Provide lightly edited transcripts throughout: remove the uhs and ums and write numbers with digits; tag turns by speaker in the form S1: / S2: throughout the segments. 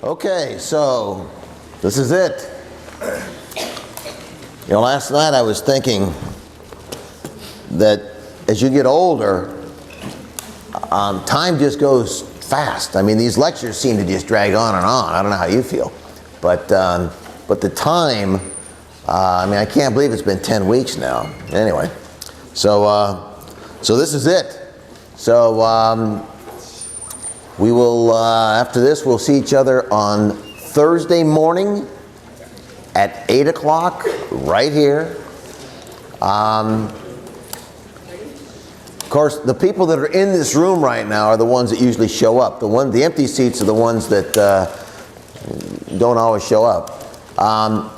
S1: Okay, so this is it. You know, last night I was thinking that as you get older, time just goes fast. I mean, these lectures seem to just drag on and on. I don't know how you feel, but the time, I mean, I can't believe it's been 10 weeks now. Anyway, so this is it. So we will, after this, we'll see each other on Thursday morning at 8 o'clock right here. Of course, the people that are in this room right now are the ones that usually show up. The empty seats are the ones that don't always show up.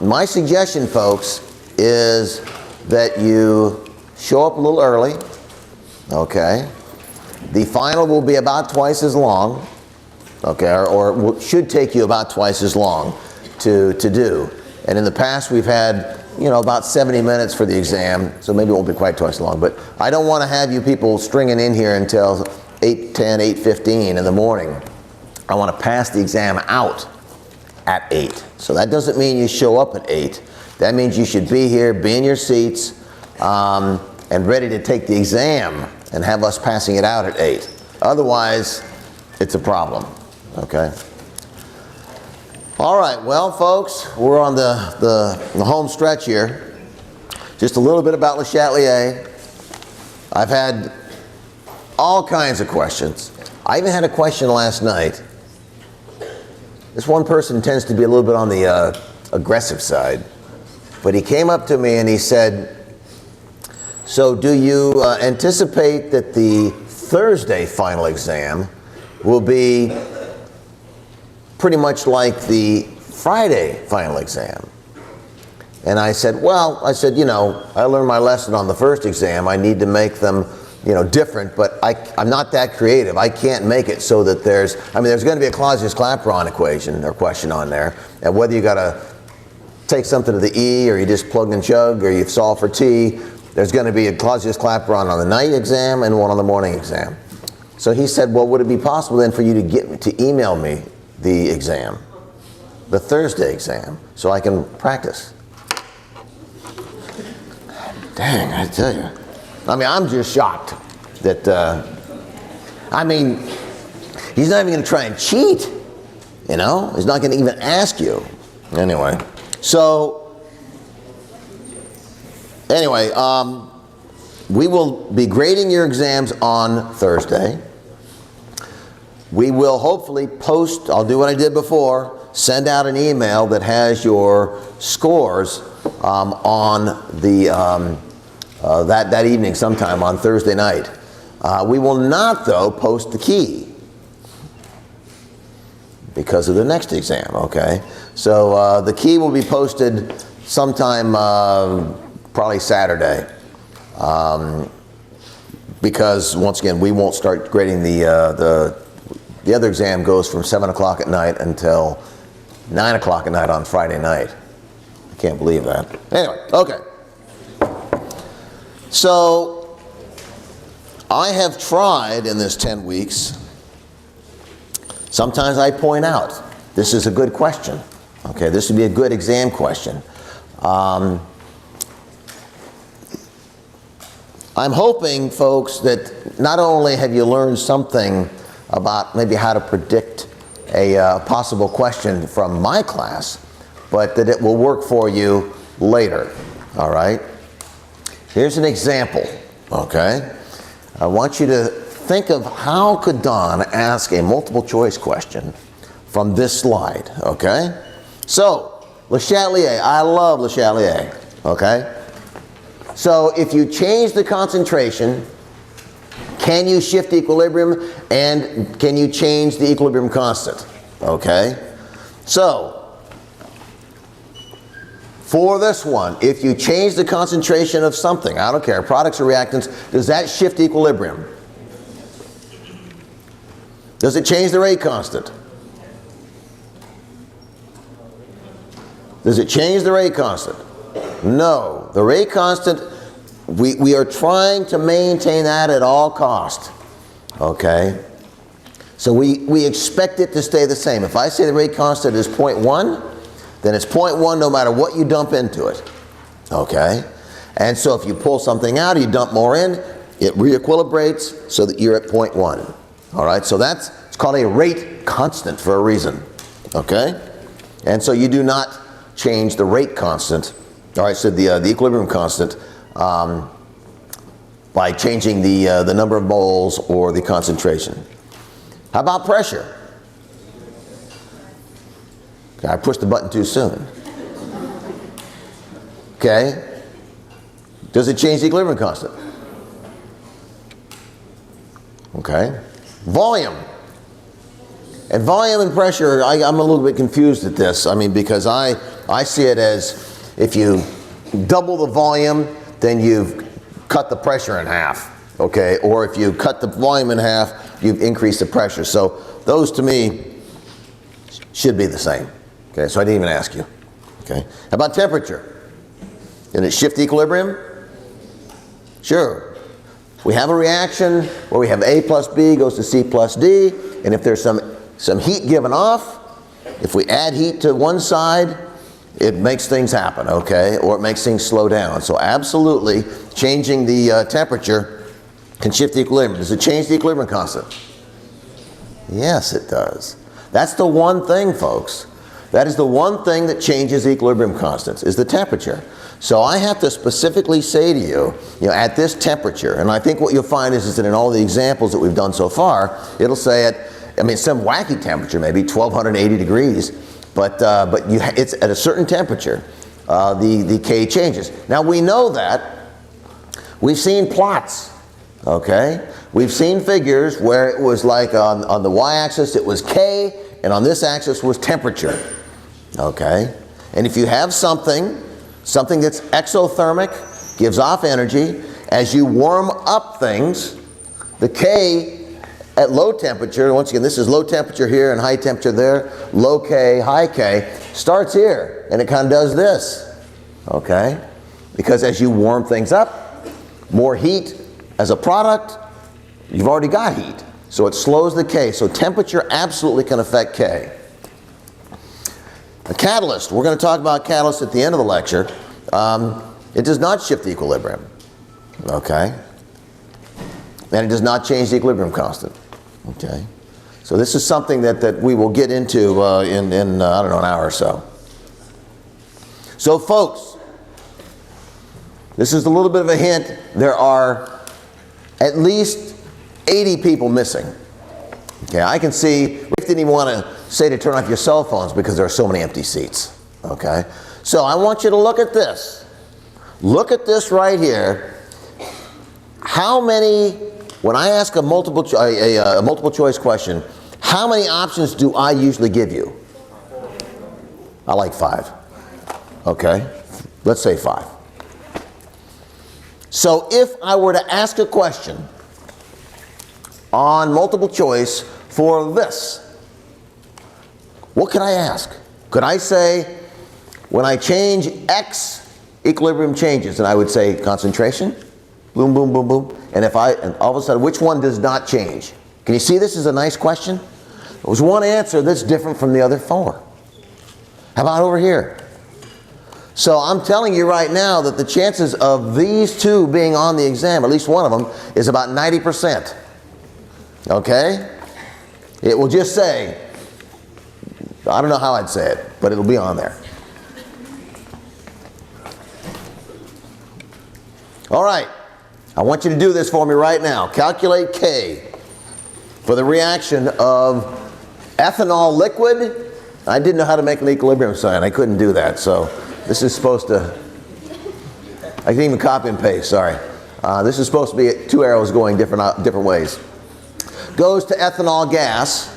S1: My suggestion, folks, is that you show up a little early, okay? The final will be about twice as long, okay, or should take you about twice as long to do. And in the past, we've had, you know, about 70 minutes for the exam, so maybe it won't be quite twice as long. But I don't want to have you people stringing in here until 8:10, 8:15 in the morning. I want to pass the exam out at 8. So that doesn't mean you show up at 8. That means you should be here, be in your seats, and ready to take the exam and have us passing it out at 8. Otherwise, it's a problem, okay? All right, well, folks, we're on the home stretch here. Just a little bit about Le Chatelier. I've had all kinds of questions. I even had a question last night. This one person tends to be a little bit on the aggressive side, but he came up to me and he said, so do you anticipate that the Thursday final exam will be pretty much like the Friday final exam? And I said, well, you know, I learned my lesson on the first exam. I need to make them, you know, different, but I'm not that creative. I can't make it so that there's going to be a Clausius-Clapeyron equation or question on there, and whether you got to take something to the E, or you just plug and chug, or you solve for T, there's going to be a Clausius-Clapeyron on the night exam and one on the morning exam. So he said, well, would it be possible then for you to email me the exam, the Thursday exam, so I can practice? Dang, I tell you. I mean, I'm just shocked that, I mean, he's not even going to try and cheat, you know? He's not going to even ask you. Anyway, so, anyway, we will be grading your exams on Thursday. We will hopefully post, I'll do what I did before, send out an email that has your scores on the that evening sometime on Thursday night. We will not, though, post the key because of the next exam, okay? So the key will be posted sometime probably Saturday, because once again, we won't start grading the other exam goes from 7 o'clock at night until 9 o'clock at night on Friday night. I can't believe that. Anyway, okay. So I have tried in this 10 weeks, sometimes I point out, this is a good question. Okay, this would be a good exam question. I'm hoping, folks, that not only have you learned something about maybe how to predict a possible question from my class, but that it will work for you later, all right? Here's an example, okay? I want you to think of how could Don ask a multiple choice question from this slide, okay? So, Le Chatelier, I love Le Chatelier, okay? So if you change the concentration, can you shift equilibrium, and can you change the equilibrium constant? Okay? So, for this one, if you change the concentration of something, I don't care, products or reactants, does that shift equilibrium? Does it change the rate constant? Does it change the rate constant? No. The rate constant, we are trying to maintain that at all cost. Okay? So we expect it to stay the same. If I say the rate constant is 0.1, then it's 0.1 no matter what you dump into it. Okay? And so if you pull something out, you dump more in, it re-equilibrates so that you're at 0.1. All right? So it's called a rate constant for a reason. Okay? And so you do not change the rate constant, all right, so the equilibrium constant, by changing the number of moles or the concentration. How about pressure? Okay, I pushed the button too soon. Okay. Does it change the equilibrium constant? Okay. Volume. And volume and pressure, I'm a little bit confused at this. I mean, because I see it as if you double the volume, then you've cut the pressure in half. Okay. Or if you cut the volume in half, you've increased the pressure. So those to me should be the same. Okay. So I didn't even ask you. Okay. How about temperature? Did it shift equilibrium? Sure. We have a reaction where we have A plus B goes to C plus D, and if there's some heat given off, if we add heat to one side, it makes things happen, okay? Or it makes things slow down. So absolutely, changing the temperature can shift the equilibrium. Does it change the equilibrium constant? Yes, it does. That's the one thing, folks. That is the one thing that changes the equilibrium constants, is the temperature. So I have to specifically say to you, at this temperature, and I think what you'll find is that in all the examples that we've done so far, it'll say some wacky temperature, maybe 1280 degrees, but it's at a certain temperature, the K changes. Now we know that. We've seen plots, okay? We've seen figures where it was like on the y-axis it was K, and on this axis was temperature, okay? And if you have something that's exothermic, gives off energy, as you warm up things, the K at low temperature, once again, this is low temperature here and high temperature there, low K, high K, starts here, and it kind of does this, okay? Because as you warm things up, more heat as a product, you've already got heat. So it slows the K. So temperature absolutely can affect K. A catalyst, we're going to talk about catalyst at the end of the lecture. It does not shift the equilibrium, okay? And it does not change the equilibrium constant. Okay, so this is something that we will get into in I don't know, an hour or so. So folks, this is a little bit of a hint. There are at least 80 people missing. Okay, I can see Rick didn't even want to say to turn off your cell phones because there are so many empty seats. Okay, so I want you to look at this. Look at this right here. How many, when I ask a multiple choice question, how many options do I usually give you? I like 5. Okay, let's say 5. So if I were to ask a question on multiple choice for this, what could I ask? Could I say, when I change X, equilibrium changes, and I would say concentration, boom, boom, boom, boom, and all of a sudden, which one does not change? Can you see this is a nice question? There's one answer that's different from the other 4. How about over here? So I'm telling you right now that the chances of these two being on the exam, at least one of them, is about 90%. Okay? It will just say, I don't know how I'd say it, but it'll be on there. All right. I want you to do this for me right now. Calculate K for the reaction of ethanol liquid. I didn't know how to make an equilibrium sign. I couldn't do that. So this is supposed to, I can even copy and paste, sorry. This is supposed to be 2 arrows going different ways. Goes to ethanol gas,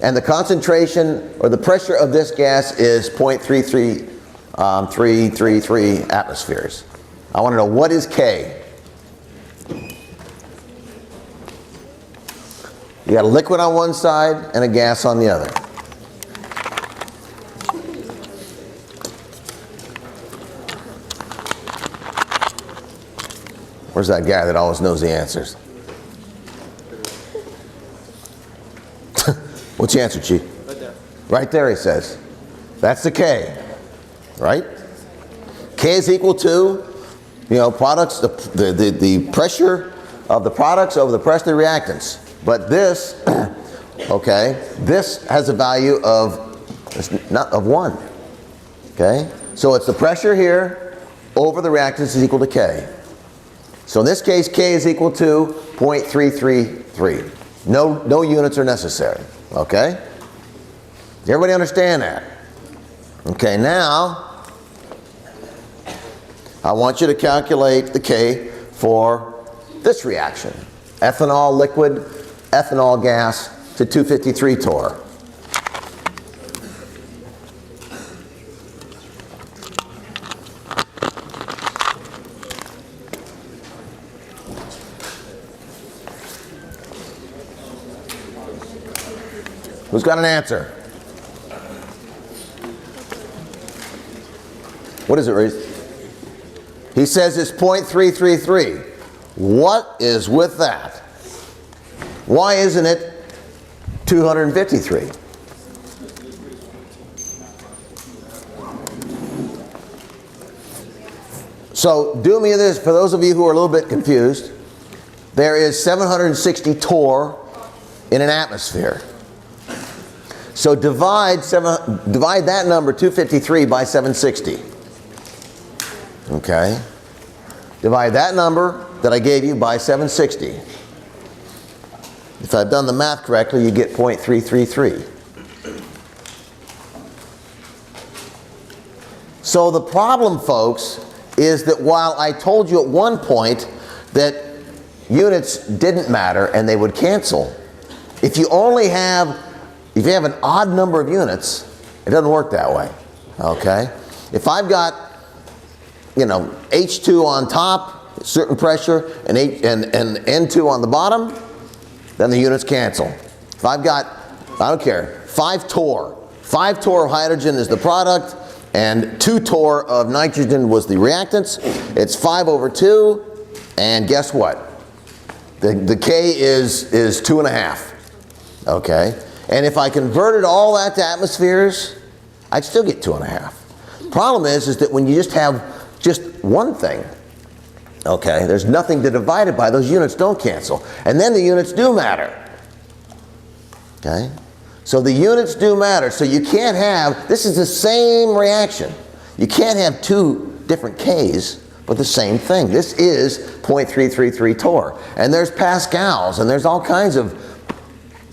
S1: and the concentration or the pressure of this gas is 0.333 atmospheres. I want to know, what is K? You got a liquid on one side and a gas on the other. Where's that guy that always knows the answers? What's the answer, Chief?
S2: Right there.
S1: Right there, he says. That's the K, right? K is equal to, products, the pressure of the products over the pressure of the reactants. But this, okay, this has a value of 1. Okay? So it's the pressure here over the reactants is equal to K. So in this case, K is equal to 0.333. No units are necessary. Okay? Does everybody understand that? Okay, now I want you to calculate the K for this reaction. Ethanol liquid, ethanol gas to 253 torr. Who's got an answer? What is it, Reese? He says it's 0.333. What is with that? Why isn't it 253? So do me this, for those of you who are a little bit confused, there is 760 torr in an atmosphere. So divide that number, 253, by 760. Okay? Divide that number that I gave you by 760. If I've done the math correctly, you get 0.333. So the problem, folks, is that while I told you at one point that units didn't matter and they would cancel, if you have an odd number of units, it doesn't work that way. Okay? If I've got H2 on top, certain pressure, and N2 on the bottom, then the units cancel. If I've got, I don't care, 5 torr. 5 torr of hydrogen is the product, and 2 torr of nitrogen was the reactants. It's 5/2, and guess what? The K is 2.5. Okay? And if I converted all that to atmospheres, I'd still get 2.5. Problem is that when you just have just one thing, okay, there's nothing to divide it by, those units don't cancel. And then the units do matter. Okay? So the units do matter. So you can't have, this is the same reaction. You can't have 2 different Ks, but the same thing. This is 0.333 torr. And there's pascals, and there's all kinds of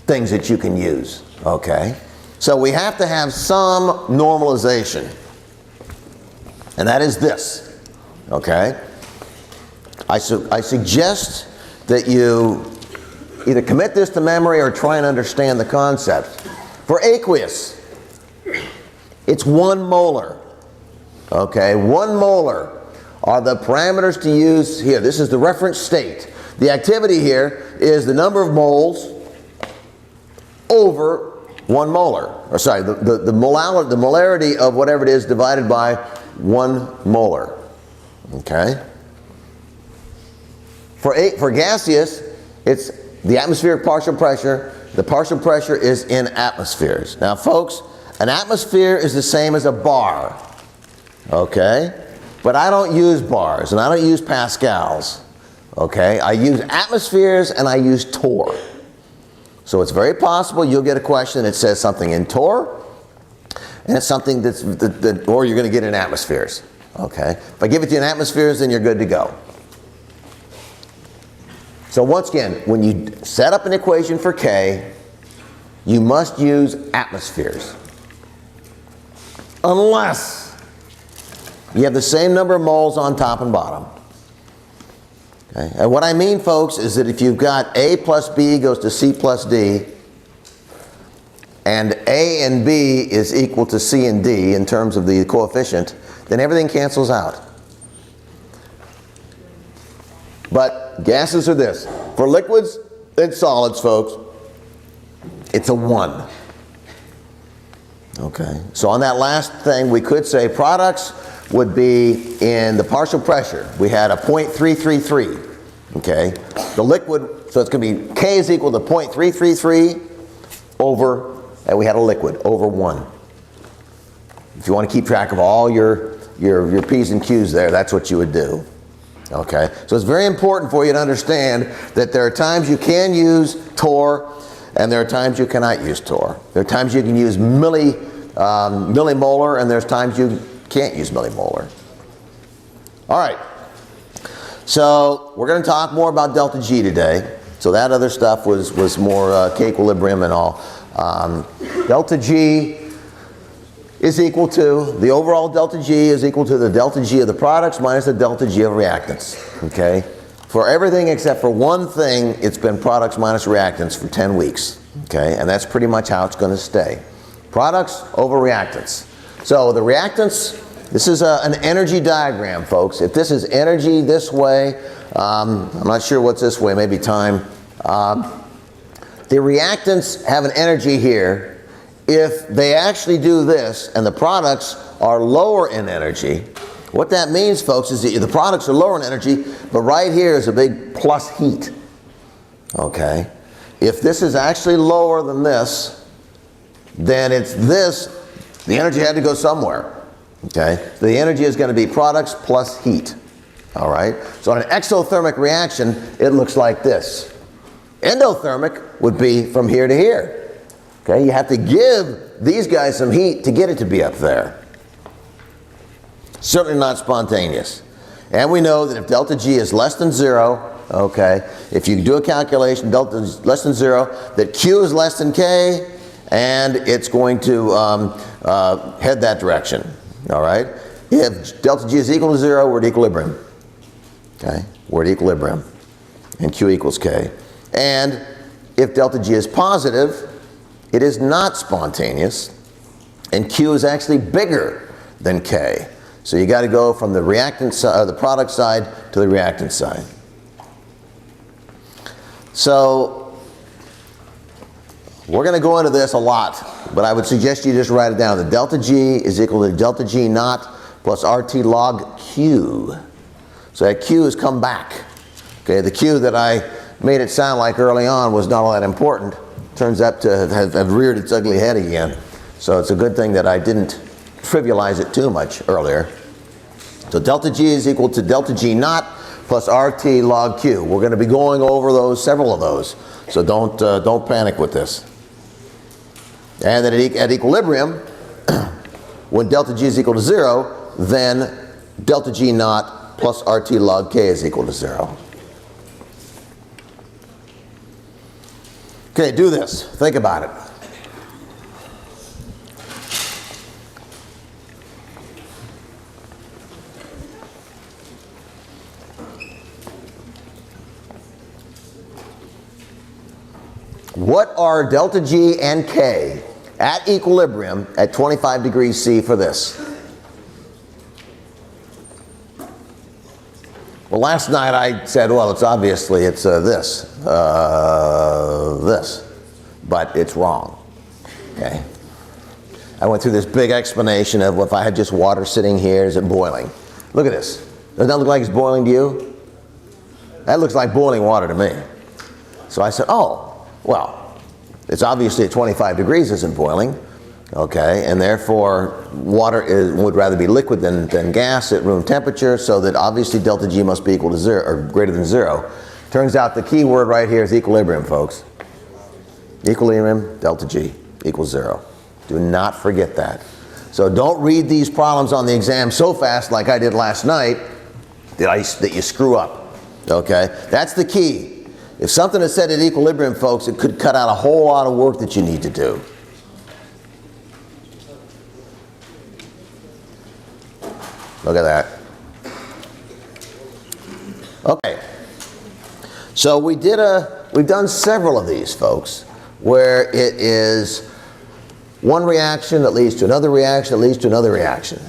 S1: things that you can use. Okay? So we have to have some normalization. And that is this. Okay? I suggest that you either commit this to memory or try and understand the concept. For aqueous, it's 1 molar. Okay, 1 molar are the parameters to use here. This is the reference state. The activity here is the number of moles over 1 molar. Or sorry, the molarity of whatever it is divided by 1 molar. Okay? For gaseous, it's the atmospheric partial pressure. The partial pressure is in atmospheres. Now, folks, an atmosphere is the same as a bar. Okay? But I don't use bars, and I don't use pascals. Okay? I use atmospheres, and I use torr. So it's very possible you'll get a question that says something in torr, and it's something or you're going to get in atmospheres. Okay? If I give it to you in atmospheres, then you're good to go. So once again, when you set up an equation for K, you must use atmospheres. Unless you have the same number of moles on top and bottom. Okay? And what I mean, folks, is that if you've got A plus B goes to C plus D, and A and B is equal to C and D in terms of the coefficient, then everything cancels out. But gases are this. For liquids and solids, folks, it's a 1. Okay, so on that last thing, we could say products would be in the partial pressure. We had a 0.333. Okay, the liquid, so it's going to be K is equal to 0.333 over and we had a liquid over 1. If you want to keep track of all your P's and Q's there, that's what you would do. Okay, so it's very important for you to understand that there are times you can use torr, and there are times you cannot use torr. There are times you can use millimolar, and there's times you can't use millimolar. All right, so we're going to talk more about delta G today. So that other stuff was more K-equilibrium and all. Delta G is equal to, the overall delta G is equal to the delta G of the products minus the delta G of reactants, okay? For everything except for one thing, it's been products minus reactants for 10 weeks, okay? And that's pretty much how it's going to stay. Products over reactants. So the reactants, this is an energy diagram, folks. If this is energy this way, I'm not sure what's this way, maybe time. The reactants have an energy here. If they actually do this and the products are lower in energy, what that means, folks, is that the products are lower in energy, but right here is a big plus heat. Okay? If this is actually lower than this, then it's this, the energy had to go somewhere. Okay? The energy is going to be products plus heat. All right? So in an exothermic reaction, it looks like this. Endothermic would be from here to here. Okay, you have to give these guys some heat to get it to be up there. Certainly not spontaneous. And we know that if delta G is less than 0, okay, if you do a calculation, delta is less than 0, that Q is less than K, and it's going to head that direction. All right? If delta G is equal to 0, we're at equilibrium. Okay, we're at equilibrium. And Q equals K. And if delta G is positive, it is not spontaneous, and Q is actually bigger than K. So you got to go from the reactant side, the product side to the reactant side. So we're going to go into this a lot, but I would suggest you just write it down. The delta G is equal to delta G naught plus RT log Q. So that Q has come back. Okay, the Q that I made it sound like early on was not all that important. Turns out to have reared its ugly head again. So it's a good thing that I didn't trivialize it too much earlier. So delta G is equal to delta G naught plus RT log Q. We're going to be going over those, several of those. So don't panic with this. And then at equilibrium, when delta G is equal to 0, then delta G naught plus RT log K is equal to 0. Okay, do this. Think about it. What are delta G and K at equilibrium at 25 degrees C for this? Well, last night I said, well, it's obviously this, but it's wrong. Okay. I went through this big explanation of, well, if I had just water sitting here, is it boiling? Look at this. Doesn't that look like it's boiling to you? That looks like boiling water to me. So I said, oh, well, it's obviously at 25 degrees isn't boiling. Okay, and therefore water would rather be liquid than gas at room temperature, so that obviously delta G must be equal to 0 or greater than 0. Turns out the key word right here is equilibrium, folks. Equilibrium, delta G equals 0. Do not forget that. So don't read these problems on the exam so fast like I did last night that you screw up. Okay, that's the key. If something is said at equilibrium, folks, it could cut out a whole lot of work that you need to do. Look at that. Okay. So we've done several of these, folks, where it is one reaction that leads to another reaction that leads to another reaction.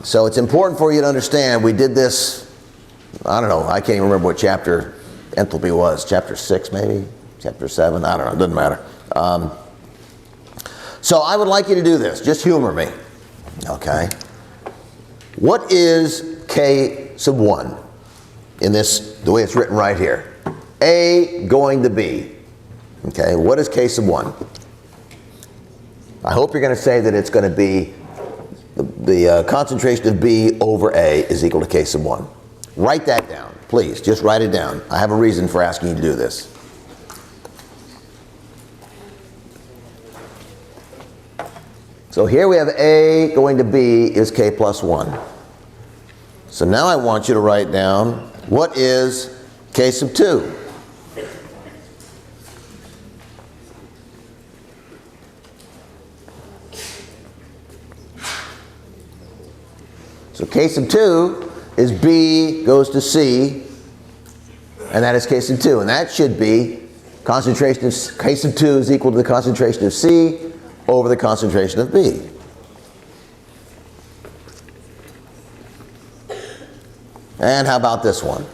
S1: So it's important for you to understand, we did this, I don't know, I can't even remember what chapter enthalpy was, chapter 6 maybe, chapter 7, I don't know, it doesn't matter. So I would like you to do this, just humor me, okay? What is K sub 1 in this, the way it's written right here? A going to B. Okay, what is K sub 1? I hope you're going to say that it's going to be the concentration of B over A is equal to K sub 1. Write that down, please. Just write it down. I have a reason for asking you to do this. So here we have A going to B is K plus 1. So now I want you to write down what is K sub 2. So K sub 2 is B goes to C, and that is K sub 2. And that should be concentration of K sub 2 is equal to the concentration of C over the concentration of B. And how about this one?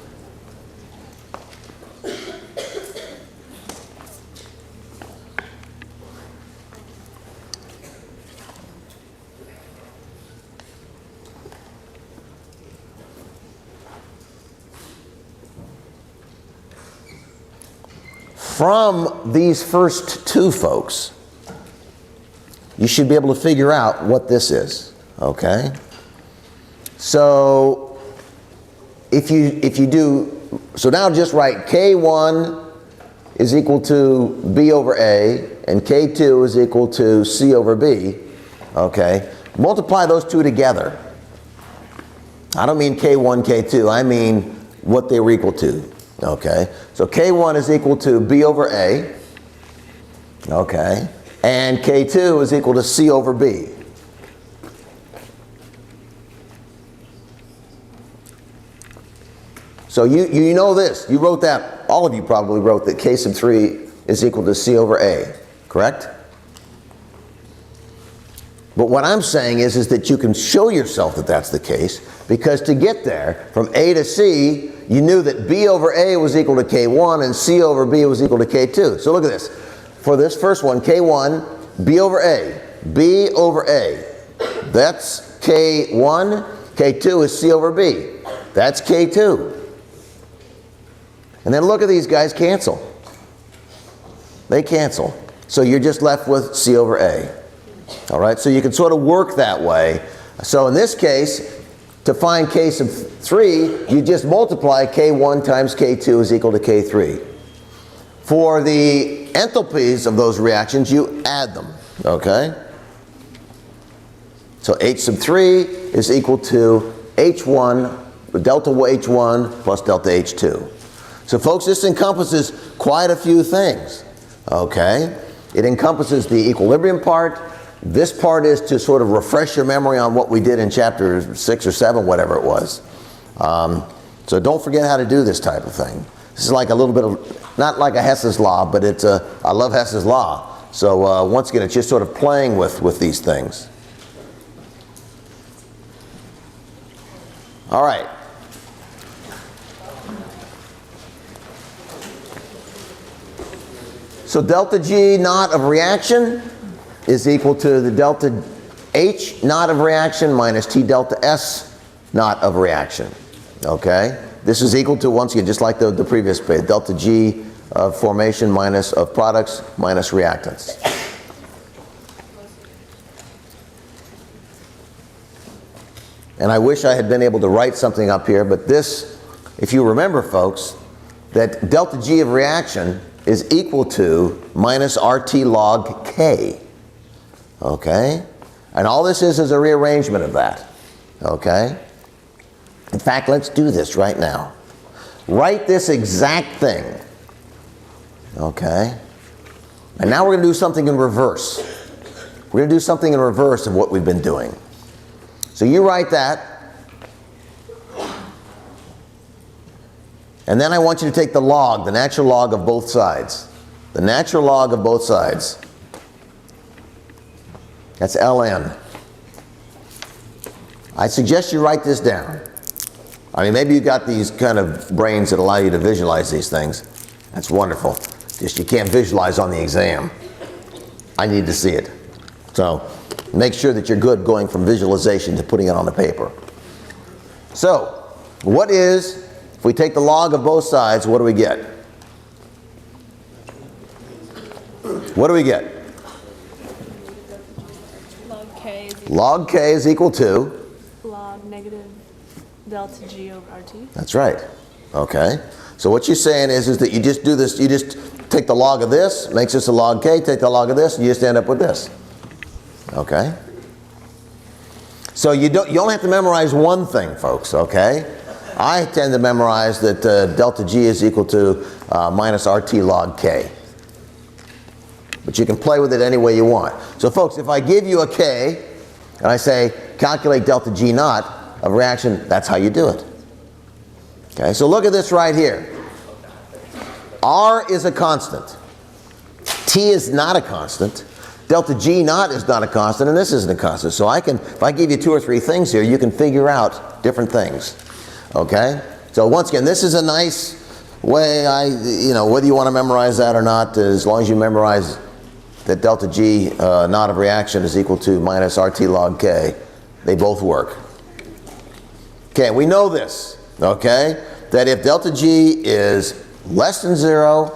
S1: From these first two folks, you should be able to figure out what this is, okay? So if you do, so now just write K1 is equal to B over A, and K2 is equal to C over B, okay? Multiply those two together. I don't mean K1, K2, I mean what they were equal to. Okay, so K1 is equal to B over A, okay, and K2 is equal to C over B. So you know this, you wrote that, all of you probably wrote that K sub 3 is equal to C over A, correct? But what I'm saying is that you can show yourself that that's the case, because to get there, from A to C, you knew that B over A was equal to K1 and C over B was equal to K2. So look at this. For this first one, K1, B over A. B over A. That's K1. K2 is C over B. That's K2. And then look at these guys cancel. They cancel. So you're just left with C over A. All right, so you can sort of work that way. So in this case, to find K sub 3, you just multiply K1 times K2 is equal to K3. For the enthalpies of those reactions, you add them, okay? So H sub 3 is equal to H1, delta H1 plus delta H2. So folks, this encompasses quite a few things, okay? It encompasses the equilibrium part. This part is to sort of refresh your memory on what we did in chapter 6 or 7, whatever it was. So don't forget how to do this type of thing. This is like a little bit of, not like a Hess's law, but it's I love Hess's law. So once again, it's just sort of playing with these things. All right. So delta G naught of reaction is equal to the delta H naught of reaction minus T delta S naught of reaction. Okay? This is equal to, once again, just like the previous page, delta G of formation minus of products minus reactants. And I wish I had been able to write something up here, but this, if you remember, folks, that delta G of reaction is equal to minus RT log K. Okay? And all this is a rearrangement of that. Okay? In fact, let's do this right now. Write this exact thing. Okay? And now we're going to do something in reverse. We're going to do something in reverse of what we've been doing. So you write that. And then I want you to take the log, the natural log of both sides. The natural log of both sides. That's ln. I suggest you write this down. I mean, maybe you got these kind of brains that allow you to visualize these things. That's wonderful. Just you can't visualize on the exam. I need to see it. So make sure that you're good going from visualization to putting it on the paper. So what is, if we take the log of both sides, what do we get? What do we get? log K is equal to?
S2: Log negative delta G over RT.
S1: That's right. Okay. So what you're saying is that you just do this, you just take the log of this, makes this a log K, take the log of this, and you just end up with this. Okay? So you only have to memorize one thing, folks, okay? I tend to memorize that delta G is equal to minus RT log K. But you can play with it any way you want. So folks, if I give you a K, and I say, calculate delta G naught of reaction, that's how you do it. Okay, so look at this right here. R is a constant. T is not a constant. Delta G naught is not a constant, and this isn't a constant. So if I give you 2 or 3 things here, you can figure out different things. Okay? So once again, this is a nice way, whether you want to memorize that or not, as long as you memorize that delta G naught of reaction is equal to minus RT log K, they both work. Okay, we know this, okay? That if delta G is less than 0,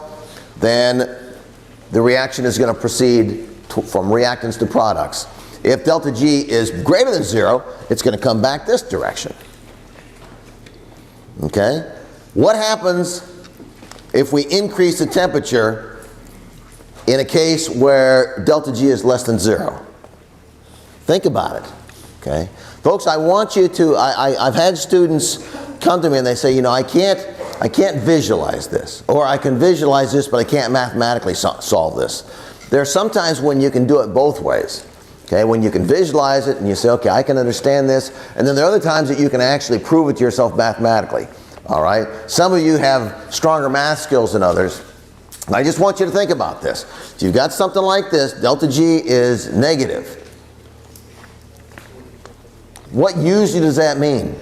S1: then the reaction is going to proceed from reactants to products. If delta G is greater than 0, it's going to come back this direction. Okay? What happens if we increase the temperature in a case where delta G is less than 0? Think about it. Okay? Folks, I want you to, I've had students come to me and they say, I can't visualize this, or I can visualize this, but I can't mathematically solve this. There are some times when you can do it both ways. Okay, when you can visualize it and you say, okay, I can understand this, and then there are other times that you can actually prove it to yourself mathematically. All right? Some of you have stronger math skills than others. I just want you to think about this. If you've got something like this, delta G is negative. What usually does that mean?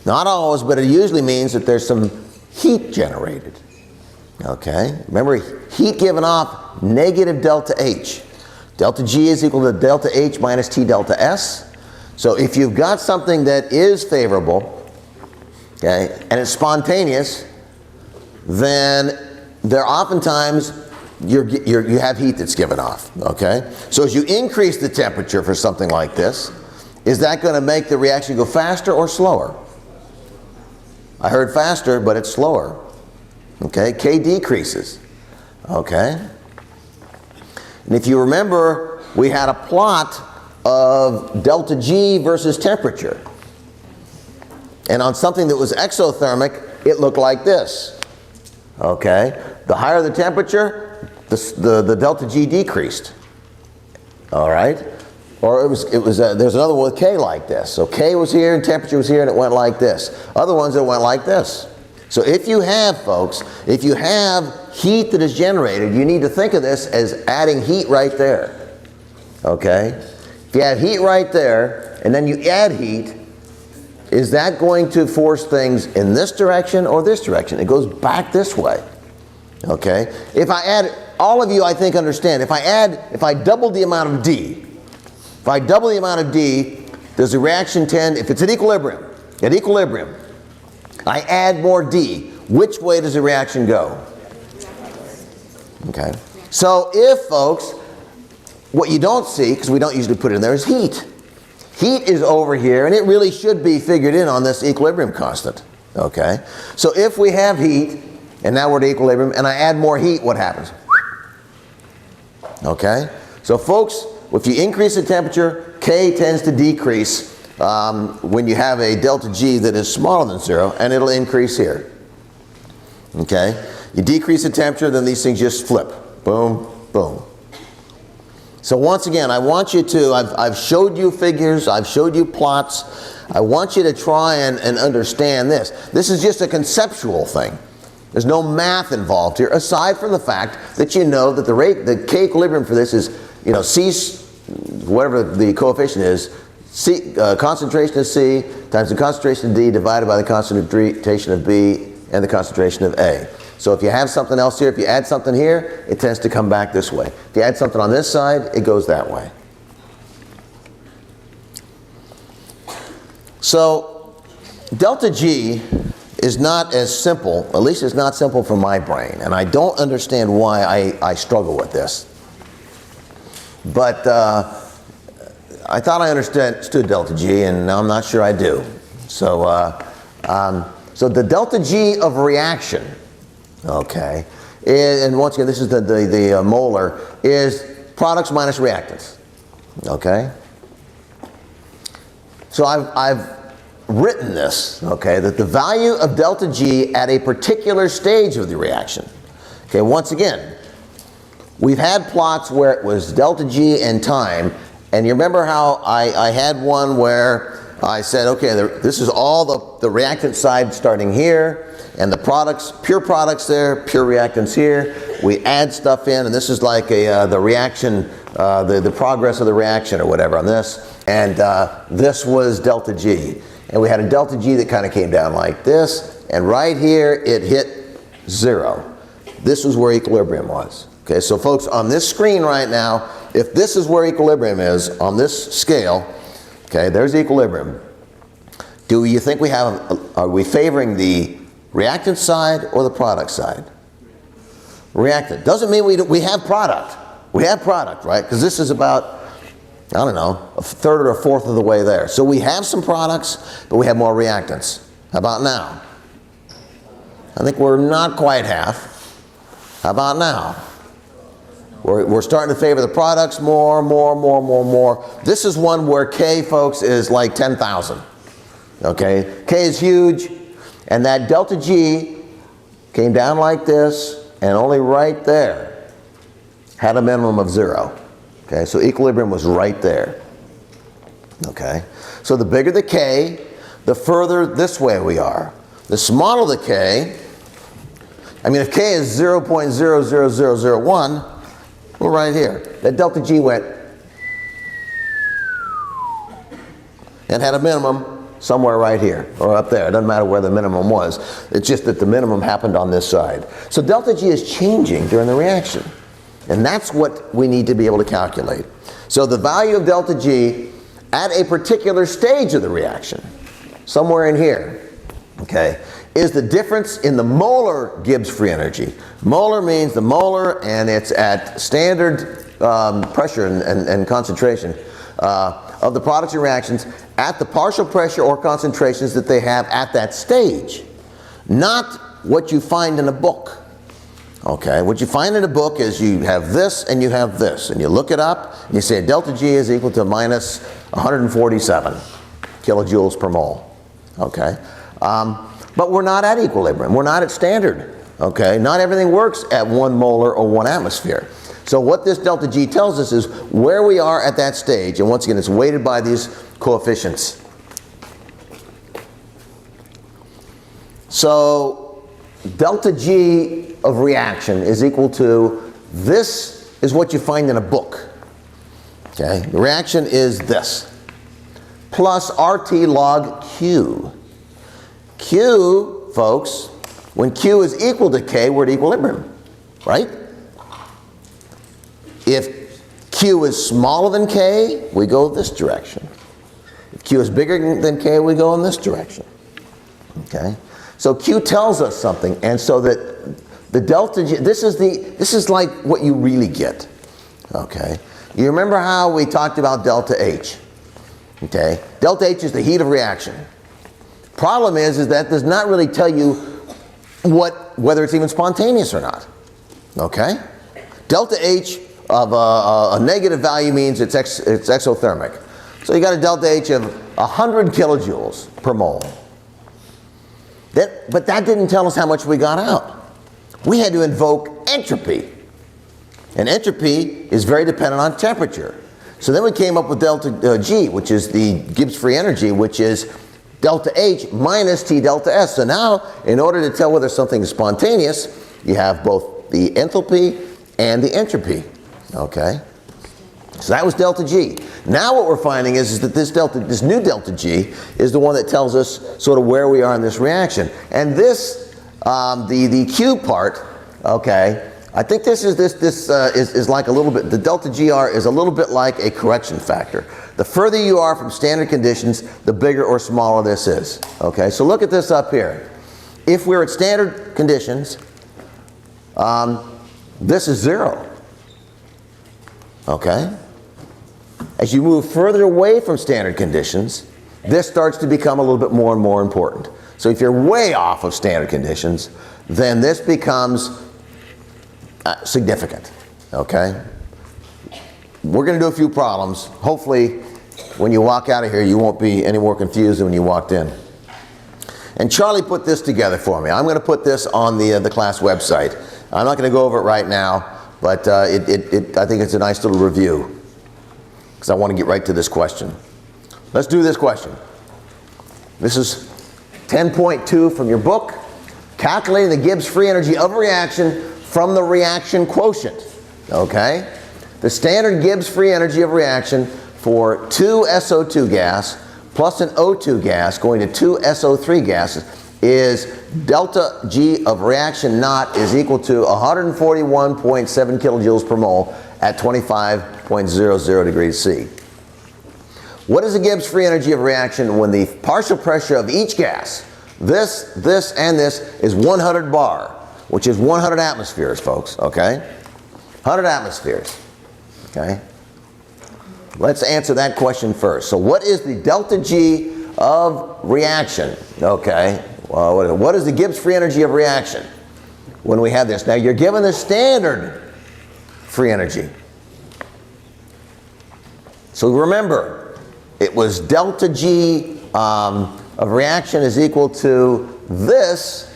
S1: Not always, but it usually means that there's some heat generated. Okay? Remember, heat given off, negative delta H. Delta G is equal to delta H minus T delta S. So if you've got something that is favorable, okay, and it's spontaneous, then there oftentimes you have heat that's given off. Okay? So as you increase the temperature for something like this, is that going to make the reaction go faster or slower? I heard faster, but it's slower. Okay, K decreases. Okay? And if you remember, we had a plot of delta G versus temperature. And on something that was exothermic, it looked like this. Okay? The higher the temperature, the delta G decreased. All right? Or there's another one with K like this. So K was here and temperature was here and it went like this. Other ones it went like this. So if you have, folks, if you have heat that is generated, you need to think of this as adding heat right there. Okay? If you have heat right there and then you add heat, is that going to force things in this direction or this direction? It goes back this way. Okay? If I add, all of you I think understand, if I double the amount of D, does the reaction tend, if it's at equilibrium, I add more D, which way does the reaction go? Okay. So if, folks, what you don't see, because we don't usually put it in there, is heat. Heat is over here, and it really should be figured in on this equilibrium constant. Okay. So if we have heat, and now we're at equilibrium, and I add more heat, what happens? Okay. So folks, if you increase the temperature, K tends to decrease when you have a delta G that is smaller than 0, and it'll increase here. Okay? You decrease the temperature, then these things just flip. Boom, boom. So once again, I want you to, I've showed you figures, I've showed you plots. I want you to try and understand this. This is just a conceptual thing. There's no math involved here, aside from the fact that you know that the K equilibrium for this is, C, whatever the coefficient is, C, concentration of C times the concentration of D divided by the concentration of B and the concentration of A. So if you have something else here, if you add something here, it tends to come back this way. If you add something on this side, it goes that way. So delta G is not as simple, at least it's not simple for my brain, and I don't understand why I struggle with this. but I thought I understood delta G, and now I'm not sure I do. So, so the delta G of reaction, okay, and once again, this is the molar, is products minus reactants, okay? So I've written this, okay, that the value of delta G at a particular stage of the reaction, okay, once again, we've had plots where it was delta G and time, and you remember how I had one where I said, okay, this is all the reactant side starting here, and the products, pure products there, pure reactants here. We add stuff in, and this is like the reaction, the progress of the reaction or whatever on this. And this was delta G. And we had a delta G that kind of came down like this, and right here it hit 0. This was where equilibrium was. Okay, so folks, on this screen right now, if this is where equilibrium is on this scale, okay, there's equilibrium. Do you think we have, are we favoring the reactant side or the product side? Reactant. Doesn't mean we have product. We have product, right? Because this is about, I don't know, a third or a fourth of the way there. So we have some products, but we have more reactants. How about now? I think we're not quite half. How about now? We're starting to favor the products more. This is one where K, folks, is like 10,000. Okay? K is huge, and that delta G came down like this, and only right there had a minimum of 0. Okay? So equilibrium was right there. Okay? So the bigger the K, the further this way we are. The smaller the K, I mean, if K is 0.00001, we're right here. That delta G went and had a minimum somewhere right here or up there. It doesn't matter where the minimum was. It's just that the minimum happened on this side. So delta G is changing during the reaction. And that's what we need to be able to calculate. So the value of delta G at a particular stage of the reaction, somewhere in here, okay, is the difference in the molar Gibbs free energy. Molar means the molar, and it's at standard pressure and concentration of the products and reactions at the partial pressure or concentrations that they have at that stage. Not what you find in a book. Okay, what you find in a book is you have this and you have this, and you look it up, and you say delta G is equal to minus 147 kilojoules per mole. Okay. But we're not at equilibrium. We're not at standard. Okay? Not everything works at 1 molar or 1 atmosphere. So what this delta G tells us is where we are at that stage. And once again, it's weighted by these coefficients. So delta G of reaction is equal to, this is what you find in a book. Okay? The reaction is this. Plus RT log Q. Q, folks, when Q is equal to K, we're at equilibrium, right? If Q is smaller than K, we go this direction. If Q is bigger than K, we go in this direction. Okay? So Q tells us something, and so that the delta G, this is like what you really get. Okay? You remember how we talked about delta H? Okay? Delta H is the heat of reaction. Problem is that does not really tell you whether it's even spontaneous or not. Okay? Delta H of a negative value means it's exothermic. So you got a delta H of 100 kilojoules per mole. But that didn't tell us how much we got out. We had to invoke entropy. And entropy is very dependent on temperature. So then we came up with delta G, which is the Gibbs free energy, which is delta H minus T delta S. So now, in order to tell whether something is spontaneous, you have both the enthalpy and the entropy. Okay? So that was delta G. Now what we're finding is that this new delta G is the one that tells us sort of where we are in this reaction. And this, the Q part, okay, I think this is like a little bit, the delta GR is a little bit like a correction factor. The further you are from standard conditions, the bigger or smaller this is. Okay, so look at this up here. If we're at standard conditions, this is 0. Okay, As you move further away from standard conditions, this starts to become a little bit more and more important. So if you're way off of standard conditions, then this becomes significant, okay? We're going to do a few problems. Hopefully, when you walk out of here, you won't be any more confused than when you walked in. And Charlie put this together for me. I'm going to put this on the class website. I'm not going to go over it right now, but I think it's a nice little review, because I want to get right to this question. Let's do this question. This is 10.2 from your book, calculating the Gibbs free energy of a reaction from the reaction quotient. Okay? The standard Gibbs free energy of reaction for 2 SO2 gas plus an O2 gas going to 2 SO3 gases is delta G of reaction naught is equal to 141.7 kilojoules per mole at 25.00 degrees C. What is the Gibbs free energy of reaction when the partial pressure of each gas, this, and this, is 100 bar, which is 100 atmospheres, folks, okay? 100 atmospheres, okay? Let's answer that question first. So what is the delta G of reaction, okay? Well, what is the Gibbs free energy of reaction when we have this? Now, you're given the standard free energy. So remember, it was delta G of reaction is equal to this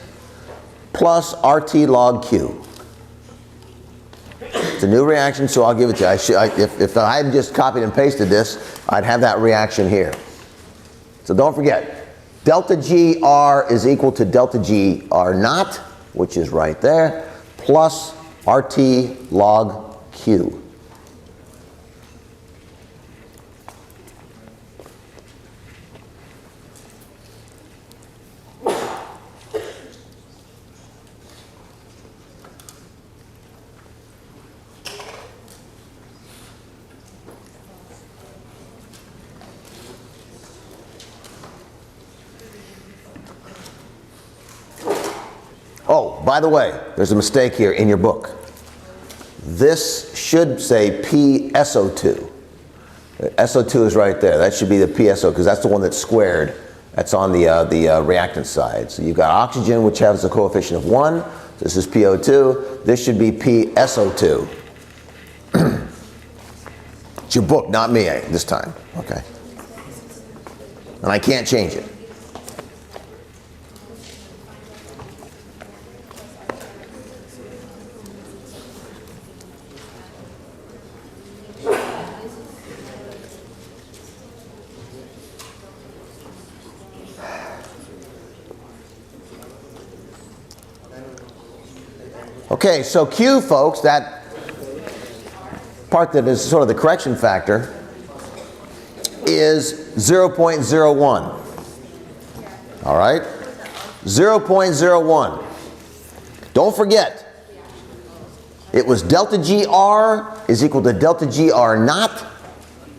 S1: plus RT log Q. It's a new reaction, so I'll give it to you. If I had just copied and pasted this, I'd have that reaction here. So don't forget, delta GR is equal to delta GR naught, which is right there, plus RT log Q. Oh, by the way, there's a mistake here in your book. This should say PSO2. SO2 is right there. That should be the PSO, because that's the one that's squared. That's on the reactant side. So you've got oxygen, which has a coefficient of 1. This is PO2. This should be PSO2. It's your book, not me this time. Okay. And I can't change it. Okay, so Q, folks, that part that is sort of the correction factor, is 0.01. All right? 0.01. Don't forget, it was delta GR is equal to delta GR naught,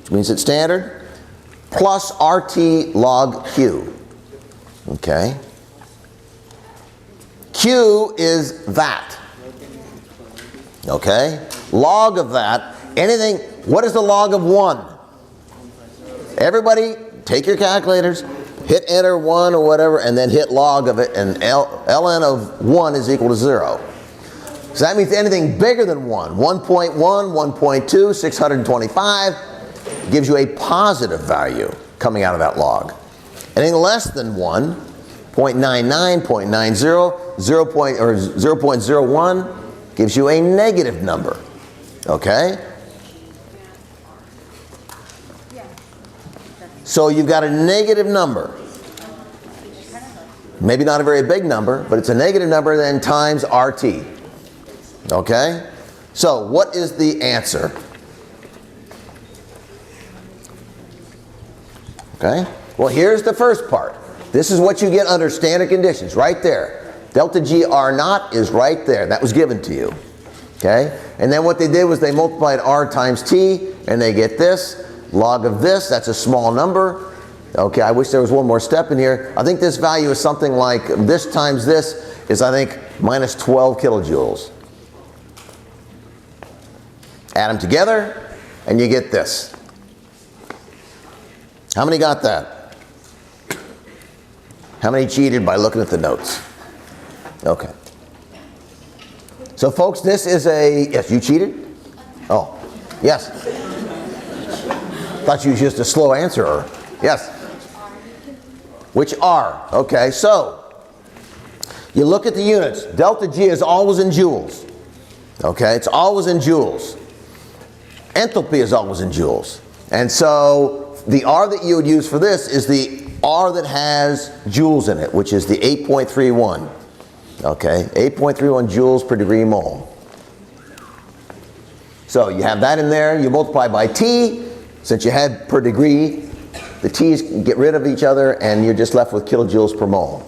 S1: which means it's standard, plus RT log Q. Okay? Q is that. Okay? Log of that, anything, what is the log of 1? Everybody, take your calculators, hit enter 1 or whatever, and then hit log of it, and ln of 1 is equal to 0. So that means anything bigger than 1, 1.1, 1.2, 625, gives you a positive value coming out of that log. Anything less than 1, 0.99, 0.90, 0.01, gives you a negative number, okay? So you've got a negative number. Maybe not a very big number, but it's a negative number then times RT, okay? So what is the answer? Okay, well here's the first part. This is what you get under standard conditions, right there. Delta GR naught is right there. That was given to you. Okay? And then what they did was they multiplied R times T, and they get this. Log of this, that's a small number. Okay, I wish there was one more step in here. I think this value is something like, this times this is, I think, minus 12 kilojoules. Add them together, and you get this. How many got that? How many cheated by looking at the notes? Okay. So folks, this is a, yes, you cheated? Oh, yes. Thought you was just a slow answerer. Yes. Which are, okay, so you look at the units. Delta G is always in joules. Okay, it's always in joules. Enthalpy is always in joules. And so the R that you would use for this is the R that has joules in it, which is the 8.31. Okay, 8.31 joules per degree mole. So you have that in there, you multiply by T. Since you had per degree, the T's get rid of each other and you're just left with kilojoules per mole.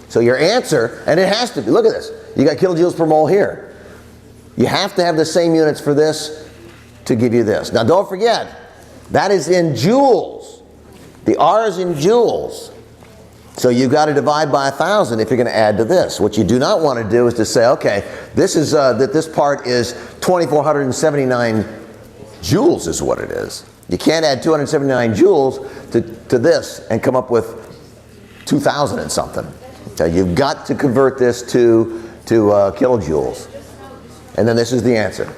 S1: So your answer, and it has to be, look at this, you got kilojoules per mole here. You have to have the same units for this to give you this. Now don't forget, that is in joules. The R is in joules. So you've got to divide by 1,000 if you're going to add to this. What you do not want to do is to say, okay, this is that this part is 2,479 joules is what it is. You can't add 279 joules to this and come up with 2,000 and something. Okay, you've got to convert this to kilojoules. And then this is the answer.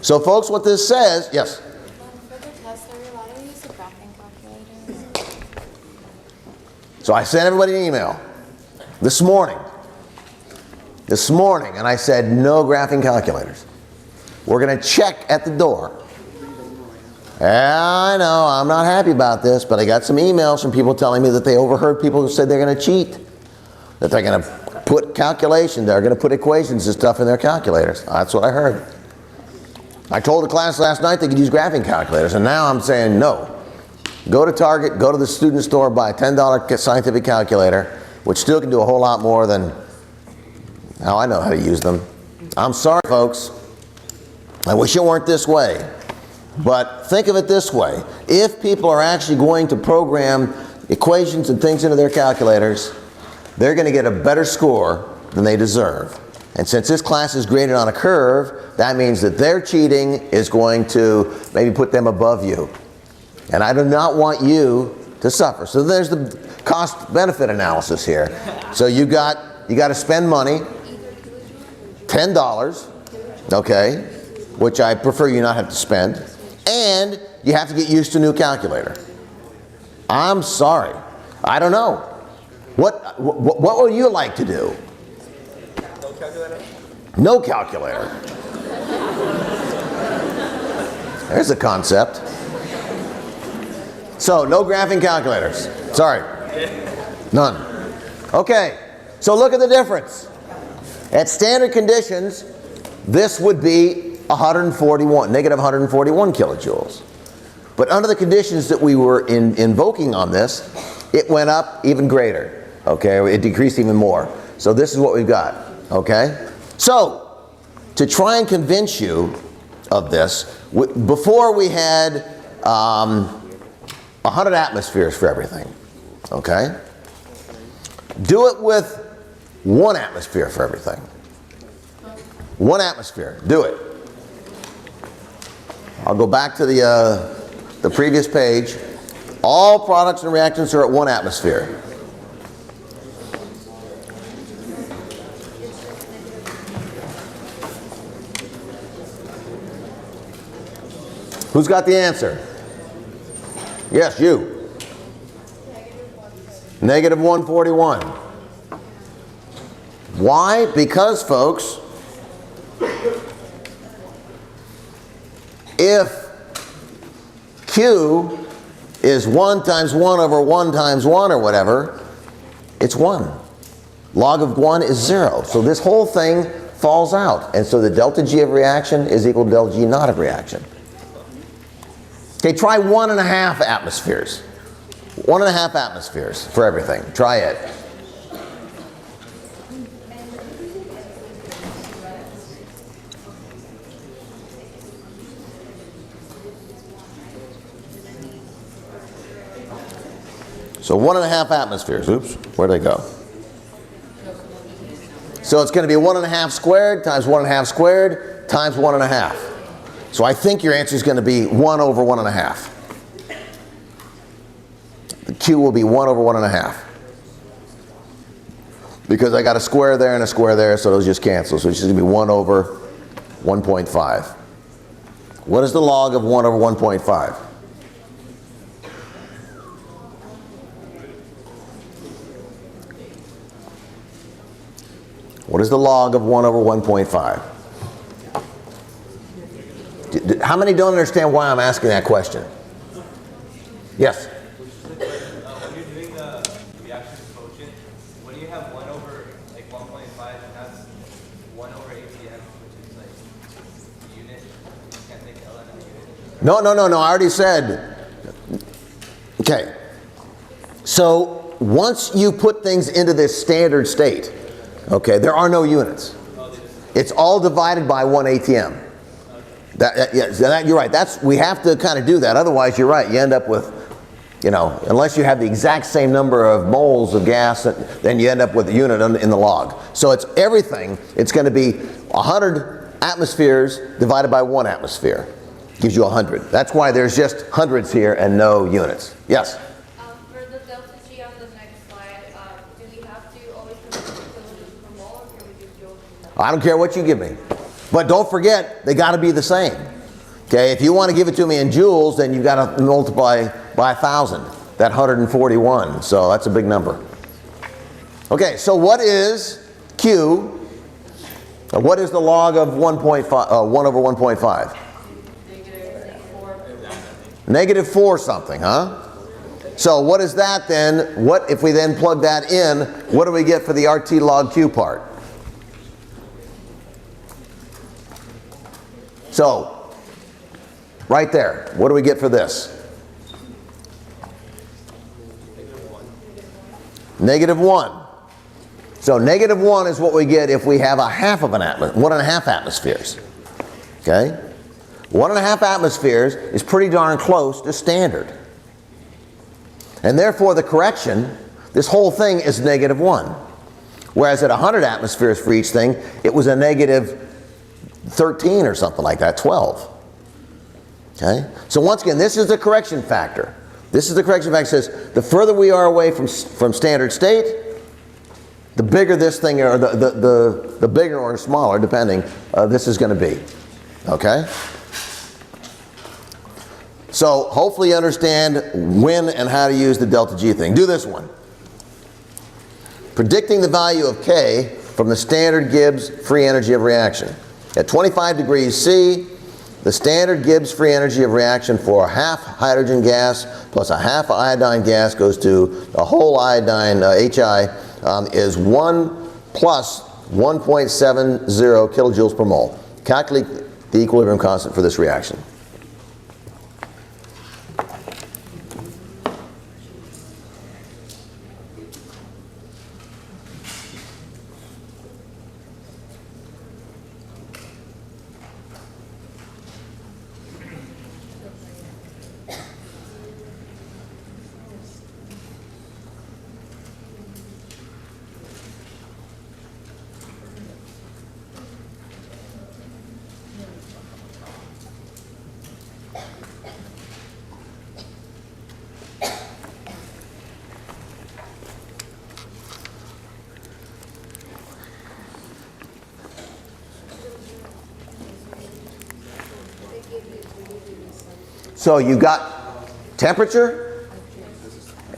S1: So folks, what this says, yes?
S3: For the test, are you allowed to use a graphing calculator?
S1: So I sent everybody an email this morning, and I said no graphing calculators. We're going to check at the door. I know, I'm not happy about this, but I got some emails from people telling me that they overheard people who said they're going to cheat, that they're going to put calculations, they're going to put equations and stuff in their calculators. That's what I heard. I told the class last night they could use graphing calculators, and now I'm saying no. Go to Target, go to the student store, buy a $10 scientific calculator, which still can do a whole lot more than how I know how to use them. I'm sorry, folks. I wish it weren't this way. But think of it this way. If people are actually going to program equations and things into their calculators, they're going to get a better score than they deserve. And since this class is graded on a curve, that means that their cheating is going to maybe put them above you. And I do not want you to suffer. So there's the cost-benefit analysis here. So you got to spend money, $10, okay, which I prefer you not have to spend, and you have to get used to a new calculator. I'm sorry. I don't know. What would you like to do?
S4: No calculator?
S1: No calculator. There's a concept. So, no graphing calculators. Sorry. None. Okay, so look at the difference. At standard conditions, this would be negative 141 kilojoules. But under the conditions that we were invoking on this, it went up even greater. Okay, it decreased even more. So this is what we've got. Okay? So, to try and convince you of this, before we had 100 atmospheres for everything. Okay? Do it with 1 atmosphere for everything. 1 atmosphere. Do it. I'll go back to the previous page. All products and reactants are at 1 atmosphere. Who's got the answer? Yes, you. Negative 141. Why? Because, folks, if Q is 1 times 1 over 1 times 1 or whatever, it's 1. Log of 1 is 0. So this whole thing falls out. And so the delta G of reaction is equal to delta G not of reaction. Okay, try 1.5 atmospheres. 1.5 atmospheres for everything. Try it. So 1.5 atmospheres. Oops, where'd they go? So it's going to be 1.5 squared times 1.5 squared times 1.5. So I think your answer is going to be 1 over 1.5. Q will be 1 over 1.5. Because I got a square there and a square there, so those just cancel. So it's just going to be 1 over 1.5. What is the log of 1 over 1.5? What is the log of 1 over 1.5? How many don't understand why I'm asking that question? Yes?
S4: When you're doing the reaction quotient, when you have 1 over like 1.5 and that's 1 over ATM, which is like the unit, you can't take ln as a unit.
S1: No, I already said. Okay. So once you put things into this standard state, okay, there are no units. It's all divided by 1 ATM. You're right. We have to kind of do that. Otherwise, you're right. You end up with, unless you have the exact same number of moles of gas, then you end up with a unit in the log. So it's everything. It's going to be 100 atmospheres divided by 1 atmosphere. Gives you 100. That's why there's just hundreds here and no units. Yes?
S3: For the delta G on the next slide, do we have to always remember kilojoules per mole, or can we do joules per mole?
S1: I don't care what you give me. But don't forget, they got to be the same. Okay, if you want to give it to me in joules, then you've got to multiply by 1,000. That 141. So that's a big number. Okay, so what is Q? What is the log of 1 over 1.5? Negative 4 something, huh? So what is that then? What if we then plug that in? What do we get for the RT log Q part? So, right there, what do we get for this? Negative 1. So negative 1 is what we get if we have a half of an atmosphere, 1.5 atmospheres. Okay? 1.5 atmospheres is pretty darn close to standard. And therefore the correction, this whole thing is negative 1. Whereas at 100 atmospheres for each thing, it was a negative 13 or something like that, 12. Okay? So once again, this is the correction factor. This is the correction factor. Says the further we are away from standard state, the bigger this thing, or the bigger or smaller, depending, this is going to be. Okay? So hopefully you understand when and how to use the delta G thing. Do this one. Predicting the value of K from the standard Gibbs free energy of reaction. At 25 degrees C, the standard Gibbs free energy of reaction for a half hydrogen gas plus a half iodine gas goes to a whole iodine HI is 1 plus 1.70 kilojoules per mole. Calculate the equilibrium constant for this reaction. So you've got temperature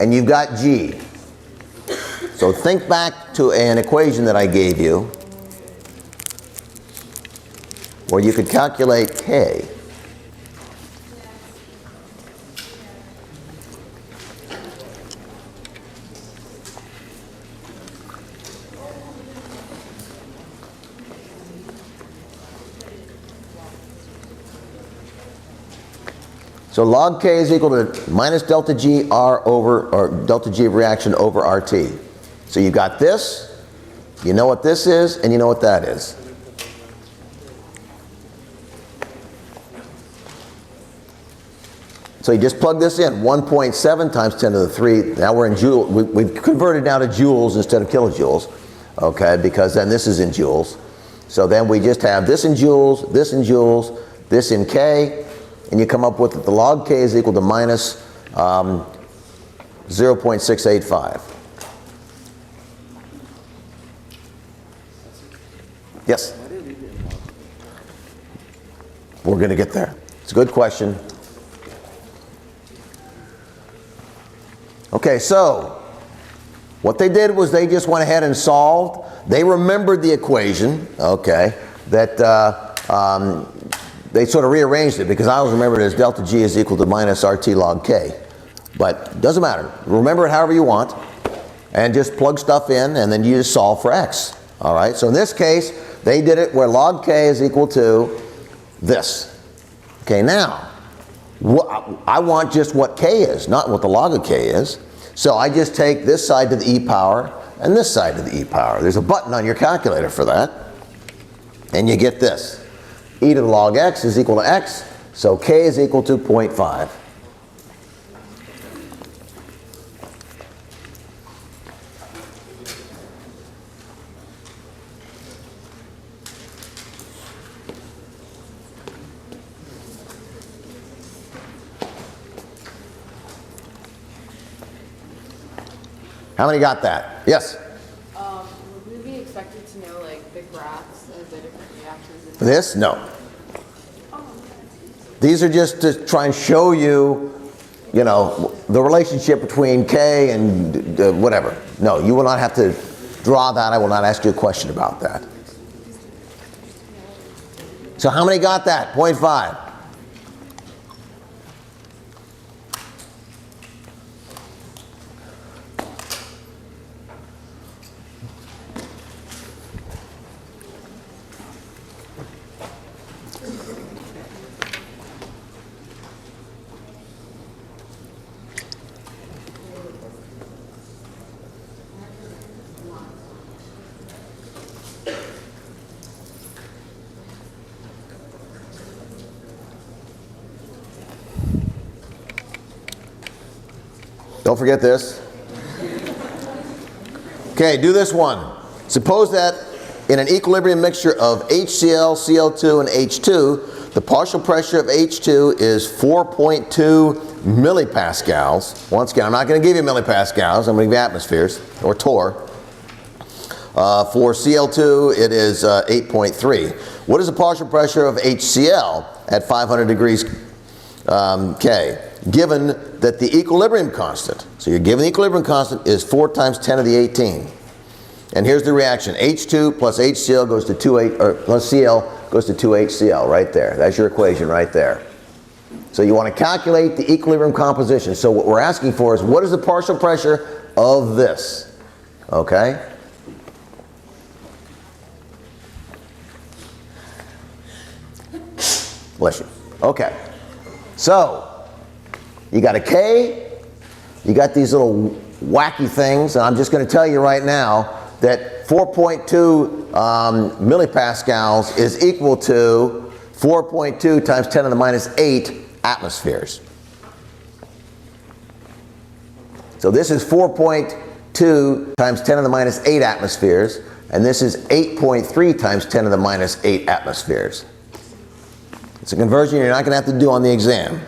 S1: and you've got G. So think back to an equation that I gave you where you could calculate K. So log K is equal to minus delta G R over, or delta G of reaction over RT. So you've got this, you know what this is, and you know what that is. So you just plug this in, 1.7 times 10 to the 3. Now we're in joules. We've converted now to joules instead of kilojoules, okay, because then this is in joules. So then we just have this in joules, this in joules, this in K, and you come up with that the log K is equal to minus 0.685. Yes? We're going to get there. It's a good question. Okay, so what they did was they just went ahead and solved. They remembered the equation, okay, that they sort of rearranged it, because I always remembered it as delta G is equal to minus RT log K. But it doesn't matter. Remember it however you want, and just plug stuff in, and then you just solve for x. All right, so in this case, they did it where log K is equal to this. Okay, now, I want just what K is, not what the log of K is. So I just take this side to the e power and this side to the e power. There's a button on your calculator for that. And you get this. E to the log x is equal to x, so K is equal to 0.5. How many got that? Yes?
S5: Would we be expected to know, like, the graphs of the different reactions?
S1: This? No. These are just to try and show you, you know, the relationship between K and whatever. No, you will not have to draw that. I will not ask you a question about that. So how many got that? 0.5. Don't forget this. Okay, do this one. Suppose that in an equilibrium mixture of HCl, Cl2, and H2, the partial pressure of H2 is 4.2 millipascals. Once again, I'm not going to give you millipascals, I'm going to give you atmospheres, or torr. For Cl2, it is 8.3. What is the partial pressure of HCl at 500 degrees K? Given that the equilibrium constant, so you're given the equilibrium constant, is 4 times 10 to the 18. And here's the reaction. H2 plus HCl goes to 2H, or plus Cl goes to 2HCl right there. That's your equation right there. So you want to calculate the equilibrium composition. So what we're asking for is, what is the partial pressure of this? Okay? Bless you. Okay. So, you got a K, you got these little wacky things, and I'm just going to tell you right now that 4.2 millipascals is equal to 4.2 times 10 to the minus 8 atmospheres. So this is 4.2 times 10 to the minus 8 atmospheres, and this is 8.3 times 10 to the minus 8 atmospheres. It's a conversion you're not going to have to do on the exam.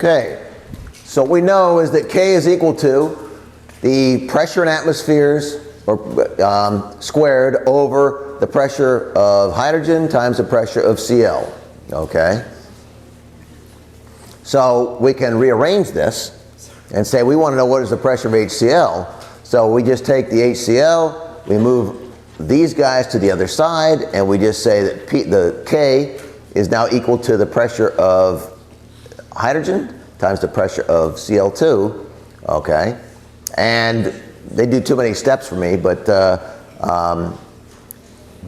S1: Okay, so what we know is that K is equal to the pressure in atmospheres or squared over the pressure of hydrogen times the pressure of Cl. Okay? So we can rearrange this and say we want to know what is the pressure of HCl. So we just take the HCl, we move these guys to the other side, and we just say that the K is now equal to the pressure of hydrogen times the pressure of Cl2, okay? And they do too many steps for me, but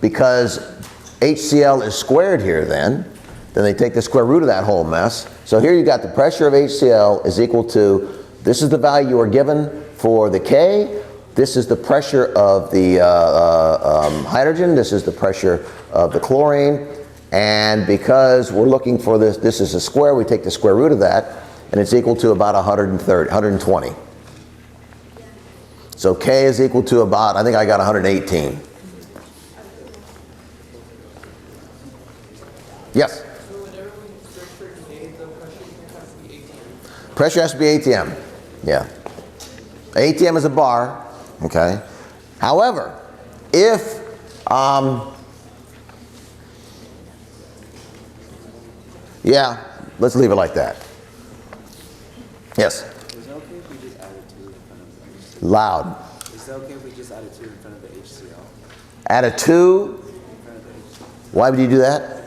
S1: because HCl is squared here then they take the square root of that whole mess. So here you got the pressure of HCl is equal to, this is the value you are given for the K, this is the pressure of the hydrogen, this is the pressure of the chlorine, and because we're looking for this is a square, we take the square root of that, and it's equal to about 120. So K is equal to about, I think I got 118. Yes?
S6: So whenever we search for K, the pressure has to be ATM.
S1: Pressure has to be ATM. Yeah. ATM is a bar, okay? However, if yeah, let's leave it like that. Yes?
S7: Is it okay if we just added 2 in front of the HCl?
S1: Loud.
S7: Is it okay if we just added 2 in front of the HCl?
S1: Add a 2.
S7: In front of the HCl?
S1: Why would you do that?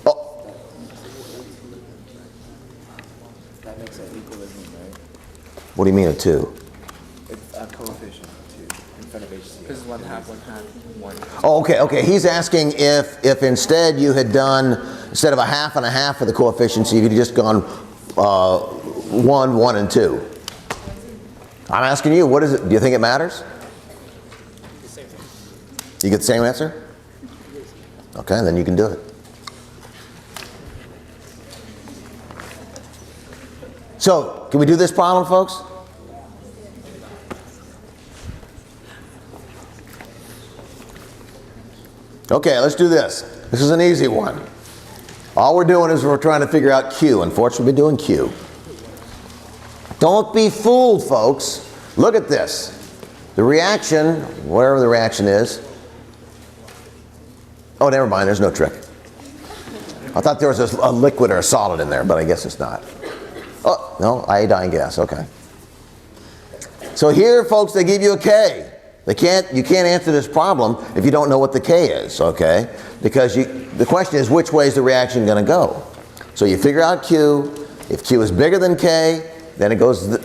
S1: Oh,
S7: That makes an equilibrium, right?
S1: what do you mean a 2?
S7: It's a coefficient of 2 in front of HCl.
S6: Because 1/2, 1/2, 1.
S1: Oh, okay. He's asking if instead you had done, instead of a half and a half for the coefficients, you could have just gone 1, 1, and 2. I'm asking you, what is it? Do you think it matters? You get the same answer? Okay, then you can do it. So, can we do this problem, folks? Okay, let's do this. This is an easy one. All we're doing is we're trying to figure out Q. Unfortunately, we're doing Q. Don't be fooled, folks. Look at this. The reaction, whatever the reaction is. Oh, never mind, there's no trick. I thought there was a liquid or a solid in there, but I guess it's not. Oh, no, iodine gas, okay. So here, folks, they give you a K. You can't answer this problem if you don't know what the K is, okay? Because the question is, which way is the reaction going to go? So you figure out Q. If Q is bigger than K, then it goes,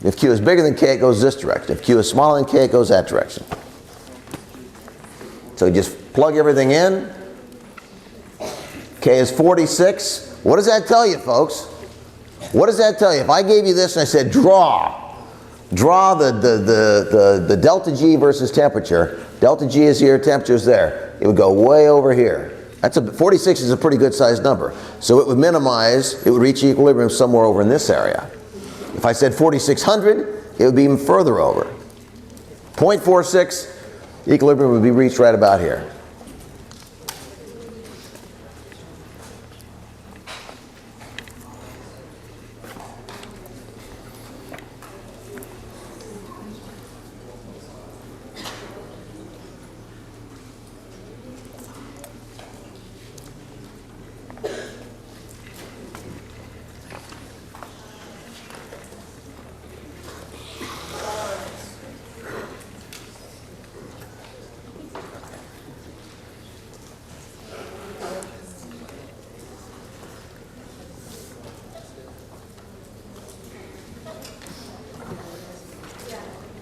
S1: if Q is bigger than K, it goes this direction. If Q is smaller than K, it goes that direction. So you just plug everything in. K is 46. What does that tell you, folks? What does that tell you? If I gave you this and I said, draw the delta G versus temperature. Delta G is here, temperature is there. It would go way over here. 46 is a pretty good sized number. So it would minimize, it would reach equilibrium somewhere over in this area. If I said 4600, it would be even further over. 0.46, equilibrium would be reached right about here.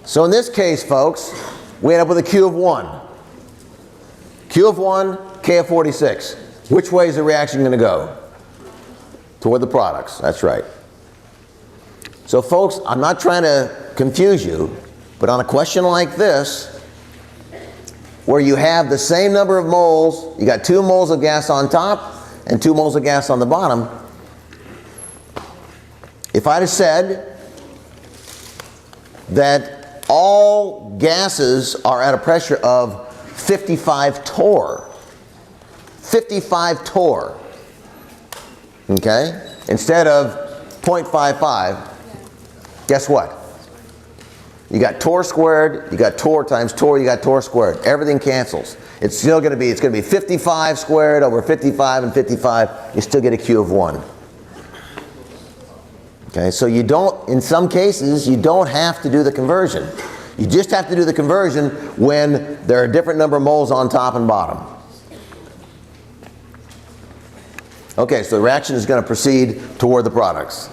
S1: So in this case, folks, we end up with a Q of 1. Q of 1, K of 46. Which way is the reaction going to go? Toward the products. That's right. So folks, I'm not trying to confuse you, but on a question like this, where you have the same number of moles, you got 2 moles of gas on top and 2 moles of gas on the bottom, if I'd have said that all gases are at a pressure of 55 torr. 55 torr. Okay? Instead of 0.55, guess what? You got torr squared, you got torr times torr, you got torr squared. Everything cancels. It's still going to be, 55 squared over 55 and 55. You still get a Q of 1. Okay, so you don't, in some cases, you don't have to do the conversion. You just have to do the conversion when there are a different number of moles on top and bottom. Okay, so the reaction is going to proceed toward the products.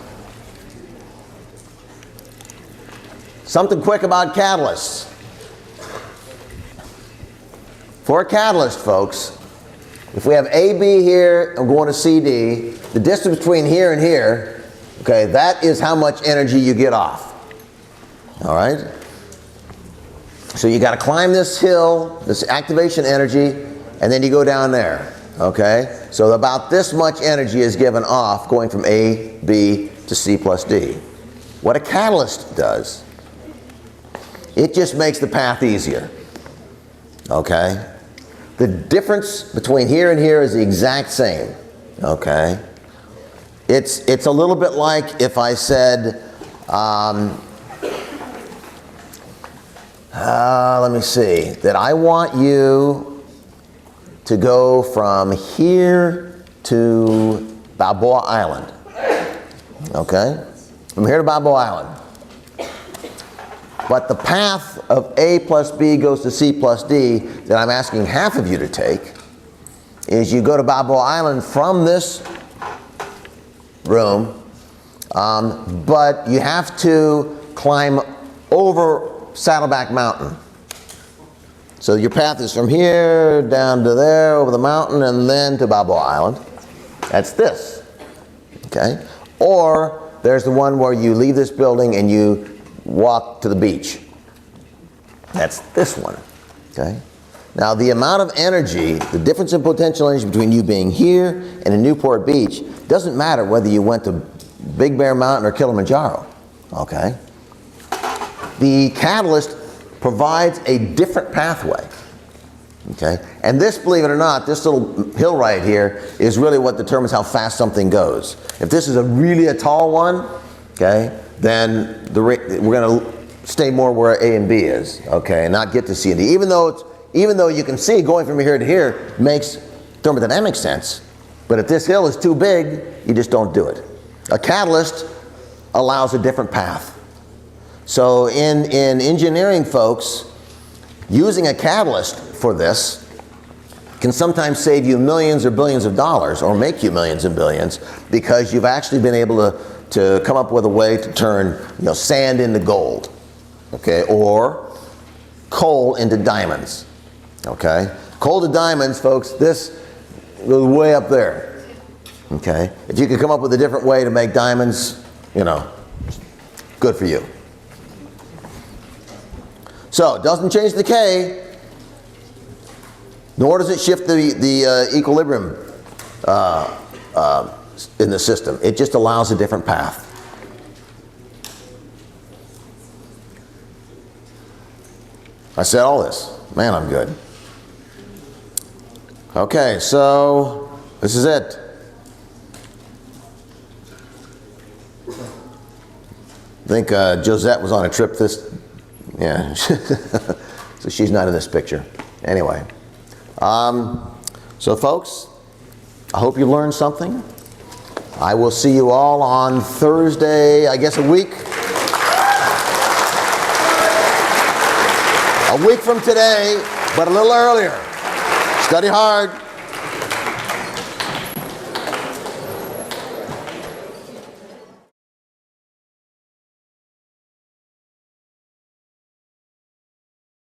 S1: Something quick about catalysts. For a catalyst, folks, if we have AB here and we're going to CD, the distance between here and here, okay, that is how much energy you get off. All right? So you got to climb this hill, this activation energy, and then you go down there. Okay? So about this much energy is given off going from A, B to C plus D. What a catalyst does, it just makes the path easier. Okay? The difference between here and here is the exact same. Okay? It's a little bit like if I said, let me see, that I want you to go from here to Balboa Island. Okay? From here to Balboa Island. But the path of A plus B goes to C plus D that I'm asking half of you to take is you go to Balboa Island from this room, but you have to climb over Saddleback Mountain. So your path is from here down to there, over the mountain, and then to Balboa Island. That's this. Okay? Or there's the one where you leave this building and you walk to the beach. That's this one. Okay? Now the amount of energy, the difference in potential energy between you being here and in Newport Beach doesn't matter whether you went to Big Bear Mountain or Kilimanjaro. Okay? The catalyst provides a different pathway. Okay? And this, believe it or not, this little hill right here is really what determines how fast something goes. If this is a tall one, okay, then we're going to stay more where A and B is, okay, and not get to C and D. Even though you can see going from here to here makes thermodynamic sense, but if this hill is too big, you just don't do it. A catalyst allows a different path. So in engineering, folks, using a catalyst for this can sometimes save you millions or billions of dollars, or make you millions and billions, because you've actually been able to come up with a way to turn, sand into gold, okay, or coal into diamonds, okay. Coal to diamonds, folks, this goes way up there, okay. If you could come up with a different way to make diamonds, good for you. So it doesn't change the K, nor does it shift the equilibrium in the system. It just allows a different path. I said all this. Man, I'm good. Okay, so this is it. I think Josette was on a trip yeah, so she's not in this picture. Anyway, so folks, I hope you learned something. I will see you all on Thursday, I guess a week from today, but a little earlier. Study hard.